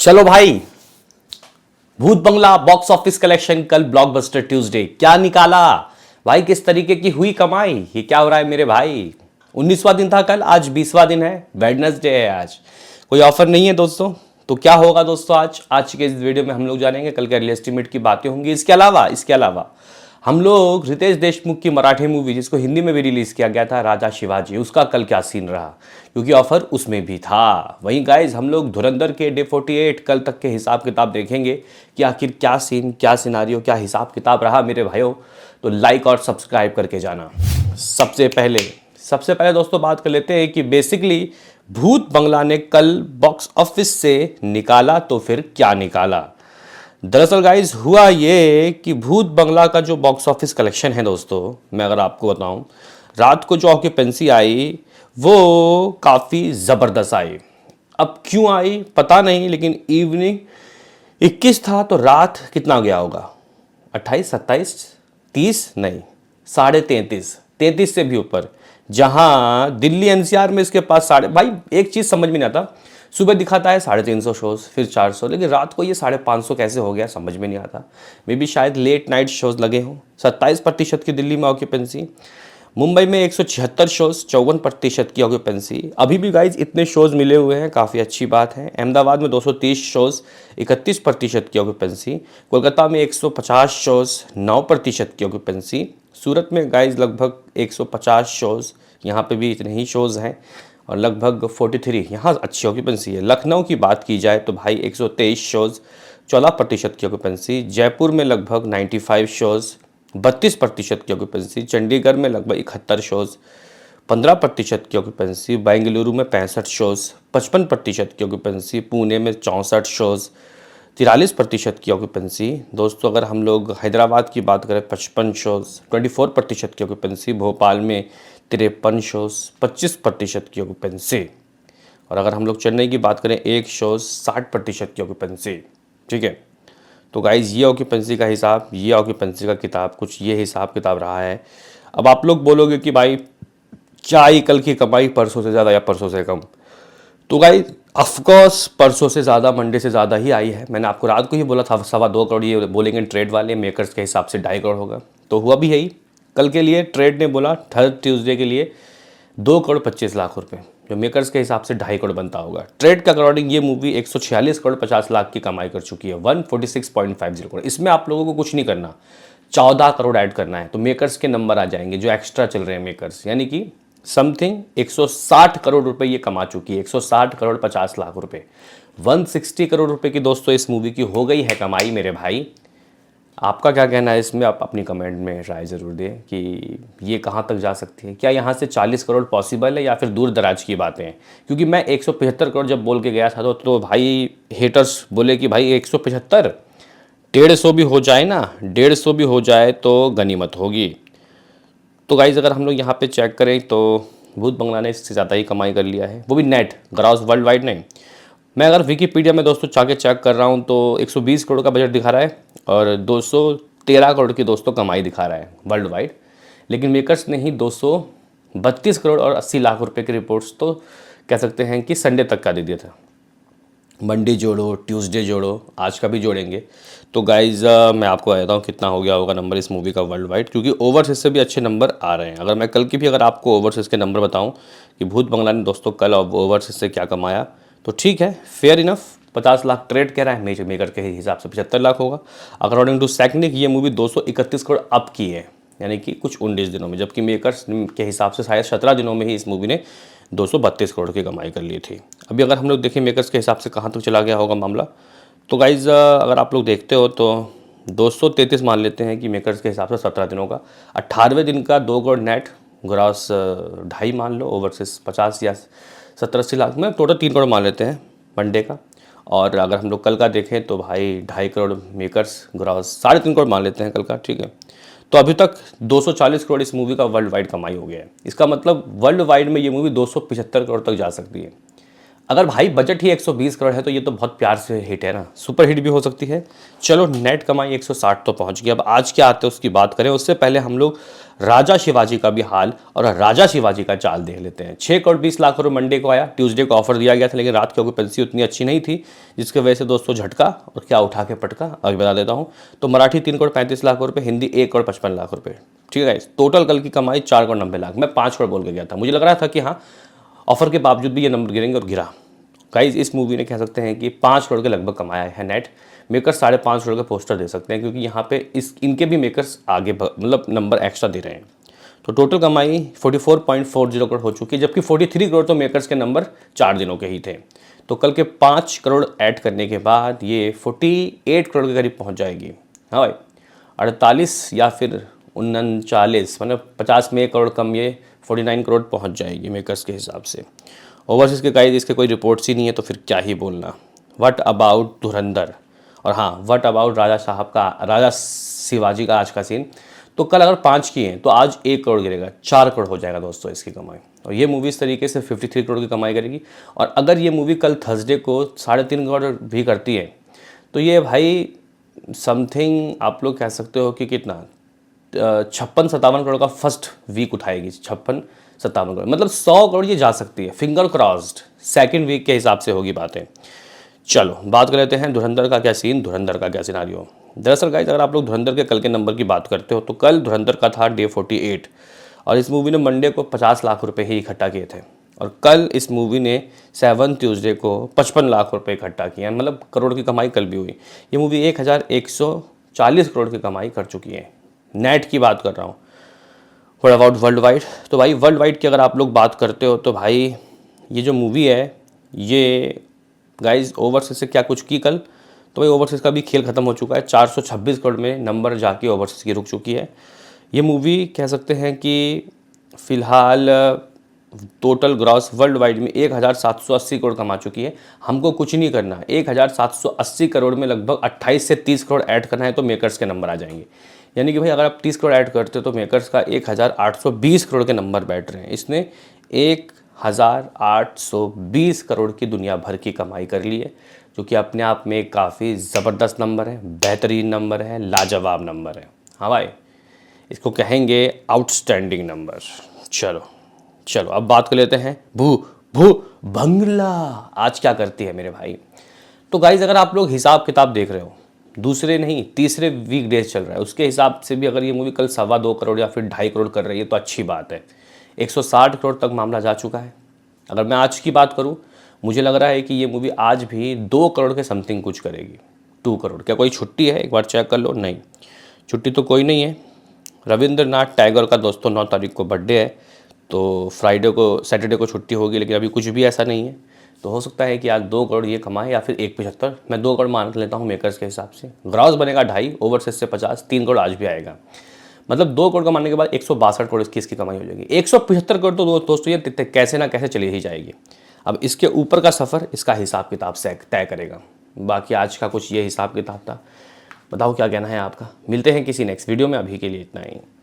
चलो भाई, भूत बंगला बॉक्स ऑफिस कलेक्शन कल ब्लॉकबस्टर ट्यूसडे क्या निकाला भाई। किस तरीके की हुई कमाई, ये क्या हो रहा है मेरे भाई। 19वां दिन था कल, आज 20वां दिन है, वेडनेसडे है आज। कोई ऑफर नहीं है दोस्तों। तो क्या होगा दोस्तों, आज के इस वीडियो में हम लोग जानेंगे। कल का अर्ली एस्टीमेट की बातें होंगी। इसके अलावा हम लोग रितेश देशमुख की मराठी मूवी, जिसको हिंदी में भी रिलीज किया गया था, राजा शिवाजी, उसका कल क्या सीन रहा, क्योंकि ऑफर उसमें भी था। वहीं गाइज हम लोग धुरंधर के डे 48 कल तक के हिसाब किताब देखेंगे कि आखिर क्या सीन, क्या सिनारियो, क्या हिसाब किताब रहा मेरे भाइयों। तो लाइक और सब्सक्राइब करके जाना। सबसे पहले दोस्तों बात कर लेते हैं कि बेसिकली भूत बंगला ने कल बॉक्स ऑफिस से निकाला तो फिर क्या निकाला। दरअसल गाइज हुआ ये कि भूत बंगला का जो बॉक्स ऑफिस कलेक्शन है दोस्तों, मैं अगर आपको बताऊं, रात को जो ऑक्यूपेंसी आई वो काफ़ी ज़बरदस्त आई। अब क्यों आई पता नहीं, लेकिन इवनिंग 21 था तो रात कितना गया होगा, 28, 27, 30 नहीं, 33.5, 33 से भी ऊपर। जहां दिल्ली एनसीआर में इसके पास भाई एक चीज़ समझ में नहीं आता, सुबह दिखाता है 350 शोज, फिर 400, लेकिन रात को ये 550 कैसे हो गया समझ में नहीं आता। मे बी शायद लेट नाइट शोज लगे हों। 27% की दिल्ली में ऑक्यूपेंसी, मुंबई में 176 शोज, 54% की ऑक्यूपेंसी। अभी भी गाइज इतने शोज मिले हुए हैं, काफ़ी अच्छी बात है। अहमदाबाद में 230 शोज, 31% की ऑक्यूपेंसी। कोलकाता में 150 शोज, 9% की ऑक्यूपेंसी। सूरत में गाइज लगभग 150 शोज, यहाँ पे भी इतने ही शोज हैं, और लगभग 43 यहाँ अच्छी ऑक्यूपेंसी है। लखनऊ की बात की जाए तो भाई 123 शोज, 14% की ऑक्यूपेंसी। जयपुर में लगभग 95 शोज, 32% की ऑक्यूपेंसी। चंडीगढ़ में लगभग 71 शोज, 15% की ऑक्यूपेंसी। बेंगलुरु में 65 शोज, 55% की ऑक्यूपेंसी। पुणे में 64 शोज, 43% की ऑक्यूपेंसी। दोस्तों अगर हम लोग हैदराबाद की बात करें, 55 शोज, 24% की ऑक्यूपेंसी। भोपाल में 53 शोज, 25% की ऑक्यूपेंसी। और अगर हम लोग चेन्नई की बात करें, 1 शोज, 60% की ऑक्यूपेंसी। ठीक है, तो गाइज़ ये ऑक्यूपेंसी का हिसाब, ये ऑक्यूपेंसी का किताब, कुछ ये हिसाब किताब रहा है। अब आप लोग बोलोगे कि भाई क्या ही कल की कमाई परसों से ज़्यादा या परसों से कम। तो गाइज ऑफकोर्स परसों से ज़्यादा, मंडे से ज़्यादा ही आई है। मैंने आपको रात को ही बोला था 2.25 करोड़, ये बोलेंगे ट्रेड वाले, मेकर्स के हिसाब से 2.5 करोड़ होगा, तो हुआ भी यही। कल के लिए ट्रेड ने बोला थर्ड ट्यूसडे के लिए 2 करोड़ 25 लाख रुपए, जो मेकर्स के हिसाब से 2.5 करोड़ बनता होगा। ट्रेड के अकॉर्डिंग ये मूवी 146 करोड़ 50 लाख की कमाई कर चुकी है, 146.50 करोड़। इसमें आप लोगों को कुछ नहीं करना, 14 करोड़ ऐड करना है तो मेकर्स के नंबर आ जाएंगे जो एक्स्ट्रा चल रहे हैं मेकर्स, यानी कि समथिंग 160 करोड़ रुपए ये कमा चुकी है, 160 करोड़ 50 लाख रुपए। 160 करोड़ रुपए की दोस्तों इस मूवी की हो गई है कमाई मेरे भाई। आपका क्या कहना है इसमें, आप अपनी कमेंट में राय ज़रूर दें कि ये कहाँ तक जा सकती है। क्या यहाँ से 40 करोड़ पॉसिबल है या फिर दूर दराज की बातें हैं। क्योंकि मैं 175 करोड़ जब बोल के गया था तो भाई हेटर्स बोले कि भाई 175, 150 भी हो जाए ना, 150 भी हो जाए तो गनीमत होगी। तो गाइज़ अगर हम लोग यहाँ पे चेक करें तो भूत बंगला ने इससे ज़्यादा ही कमाई कर लिया है, वो भी नेट, ग्रॉस वर्ल्ड वाइड नहीं। मैं अगर विकीपीडिया में दोस्तों जाके चेक कर रहा हूँ तो 120 करोड़ का बजट दिखा रहा है और 213 करोड़ की दोस्तों कमाई दिखा रहा है वर्ल्ड वाइड। लेकिन मेकर्स ने ही 232 करोड़ और 80 लाख रुपए की रिपोर्ट्स तो कह सकते हैं कि संडे तक का दे दिया था। मंडे जोड़ो, ट्यूसडे जोड़ो, आज का भी जोड़ेंगे तो गाइज मैं आपको बताता हूँ कितना हो गया होगा नंबर इस मूवी का वर्ल्ड वाइड, क्योंकि ओवरसीज से भी अच्छे नंबर आ रहे हैं। अगर मैं कल की भी अगर आपको ओवरसीज के नंबर बताऊँ कि भूत बंगला ने दोस्तों कल ओवरसीज से क्या कमाया, तो ठीक है, फेयर इनफ। 50 लाख ट्रेड कह रहा है, मेकर के हिसाब से 75 लाख होगा। अकॉर्डिंग टू सेकनिक ये मूवी 231 करोड़ अप की है, यानी कि कुछ 19 दिनों में, जबकि मेकर्स के हिसाब से शायद 17 दिनों में ही इस मूवी ने 232 करोड़ की कमाई कर ली थी। अभी अगर हम लोग देखें मेकर्स के हिसाब से कहाँ तक चला गया होगा मामला, तो गाइज़ अगर आप लोग देखते हो तो 233 मान लेते हैं कि मेकर्स के हिसाब से 17 दिनों का, 18वें दिन का 2 करोड़ नेट, ग्रॉस 2.5 मान लो, ओवरसीज 50 या 70-80 लाख में, टोटल 3 करोड़ मान लेते हैं वनडे का। और अगर हम लोग कल का देखें तो भाई 2.5 करोड़ मेकर्स, ग्रॉस 3.5 करोड़ मान लेते हैं कल का, ठीक है। तो अभी तक 240 करोड़ इस मूवी का वर्ल्ड वाइड कमाई हो गया है। इसका मतलब वर्ल्ड वाइड में ये मूवी 275 करोड़ तक जा सकती है। अगर भाई बजट ही 120 करोड़ है तो ये तो बहुत प्यार से हिट है ना, सुपर हिट भी हो सकती है। चलो नेट कमाई 160 तो पहुंच गई। अब आज क्या आते हैं उसकी बात करें, उससे पहले हम लोग राजा शिवाजी का भी हाल और राजा शिवाजी का चाल देख लेते हैं। 6 करोड़ 20 लाख रुपये मंडे को आया, ट्यूसडे को ऑफर दिया गया था, लेकिन रात की ऑक्यूपेंसी उतनी अच्छी नहीं थी, जिसकी वजह से दोस्तों झटका और क्या उठा के पटका अभी बता देता हूँ। तो मराठी 3 करोड़ 35 लाख रुपये, हिंदी 1 करोड़ 55 लाख रुपये। ठीक है, टोटल कल की कमाई 4 करोड़ 90 लाख। मैं 5 करोड़ बोल के गया था, मुझे लग रहा था कि हाँ ऑफर के बावजूद भी ये नंबर गिरेंगे, और गिरा। गाइज इस मूवी ने कह सकते हैं कि 5 करोड़ के लगभग कमाया है नेट। मेकर्स 5.5 करोड़ का पोस्टर दे सकते हैं, क्योंकि यहाँ पे इनके भी मेकर्स आगे मतलब नंबर एक्स्ट्रा दे रहे हैं। तो टोटल कमाई 44.40 करोड़ हो चुकी है, जबकि 43 करोड़ तो मेकर्स के नंबर 4 दिनों के ही थे। तो कल के 5 करोड़ ऐड करने के बाद ये 48 करोड़ के करीब पहुँच जाएगी। हाँ भाई, 48 या फिर 39, मतलब 50 में 1 करोड़ कम, ये 49 करोड़ पहुँच जाएगी मेकर्स के हिसाब से। ओवरसीज के गाइस इसके कोई रिपोर्ट्स ही नहीं है, तो फिर क्या ही बोलना। व्हाट अबाउट धुरंधर, और हाँ व्हाट अबाउट राजा शिवाजी का आज का सीन। तो कल अगर 5 किए हैं तो आज 1 करोड़ गिरेगा, 4 करोड़ हो जाएगा दोस्तों इसकी कमाई। और ये मूवी इस तरीके से 53 करोड़ की कमाई करेगी। और अगर ये मूवी कल थर्सडे को 3.5 करोड़ भी करती है तो ये भाई समथिंग आप लोग कह सकते हो कि कितना 56-57 करोड़ का फर्स्ट वीक उठाएगी। 56-57 करोड़ मतलब 100 करोड़ ये जा सकती है, फिंगर क्रॉस्ड। सेकंड वीक के हिसाब से होगी बातें। चलो बात कर लेते हैं धुरंधर का क्या सीन, धुरंधर का क्या सिनारियो। दरअसल गाइस अगर आप लोग धुरंधर के कल के नंबर की बात करते हो तो कल धुरंधर का था डे 48, और इस मूवी ने मंडे को 50 लाख रुपए ही इकट्ठा किए थे, और कल इस मूवी ने 7 ट्यूसडे को 55 लाख रुपए इकट्ठा किए हैं, मतलब करोड़ की कमाई कल भी हुई। ये मूवी 1140 करोड़ की कमाई कर चुकी है। नेट की बात कर रहा हूँ। व्हाट अबाउट वर्ल्ड वाइड, तो भाई वर्ल्ड वाइड की अगर आप लोग बात करते हो तो भाई ये जो मूवी है ये गाइज ओवरसीज से क्या कुछ की कल, तो भाई ओवरसीज का भी खेल खत्म हो चुका है। 426 करोड़ में नंबर जाके ओवरसीज की रुक चुकी है। ये मूवी कह सकते हैं कि फ़िलहाल टोटल ग्रॉस वर्ल्ड वाइड में 1780 करोड़ कमा चुकी है। हमको कुछ नहीं करना, 1780 करोड़ में लगभग 28 से 30 करोड़ ऐड करना है तो मेकर्स के नंबर आ जाएंगे। यानी कि भाई अगर आप 30 करोड़ ऐड करते हो तो मेकर्स का 1820 करोड़ के नंबर बैठ रहे हैं। इसने 1820 करोड़ की दुनिया भर की कमाई कर ली है, जो कि अपने आप में काफ़ी ज़बरदस्त नंबर है, बेहतरीन नंबर है, लाजवाब नंबर है। हाँ भाई, इसको कहेंगे आउटस्टैंडिंग नंबर। चलो चलो अब बात कर लेते हैं भू भू बंगला आज क्या करती है मेरे भाई। तो गाइज अगर आप लोग हिसाब किताब देख रहे हो, दूसरे नहीं तीसरे वीक डेज चल रहा है, उसके हिसाब से भी अगर ये मूवी कल 2.25 करोड़ या फिर 2.5 करोड़ कर रही है तो अच्छी बात है। 160 करोड़ तक मामला जा चुका है। अगर मैं आज की बात करूं, मुझे लग रहा है कि ये मूवी आज भी 2 करोड़ के समथिंग कुछ करेगी। 2 करोड़। क्या कोई छुट्टी है? एक बार चेक कर लो। नहीं, छुट्टी तो कोई नहीं है। रविंद्रनाथ टैगोर का दोस्तों 9 तारीख को बर्थडे है, तो सैटरडे को छुट्टी होगी, लेकिन अभी कुछ भी ऐसा नहीं है। तो हो सकता है कि आज 2 करोड़ ये कमाए या फिर 1.75। मैं 2 करोड़ मान लेता हूँ मेकर्स के हिसाब से। ग्रॉस बनेगा 2.5, ओवरसीज से 50, 3 करोड़ आज भी आएगा। मतलब 2 करोड़ कमाने के बाद 162 करोड़ इसकी कमाई हो जाएगी। 175 करोड़ तो दोस्तों ये कैसे ना कैसे चली ही जाएगी। अब इसके ऊपर का सफ़र इसका हिसाब किताब से तय करेगा। बाकी आज का कुछ ये हिसाब किताब था। बताओ क्या कहना है आपका। मिलते हैं किसी नेक्स्ट वीडियो में, अभी के लिए इतना ही।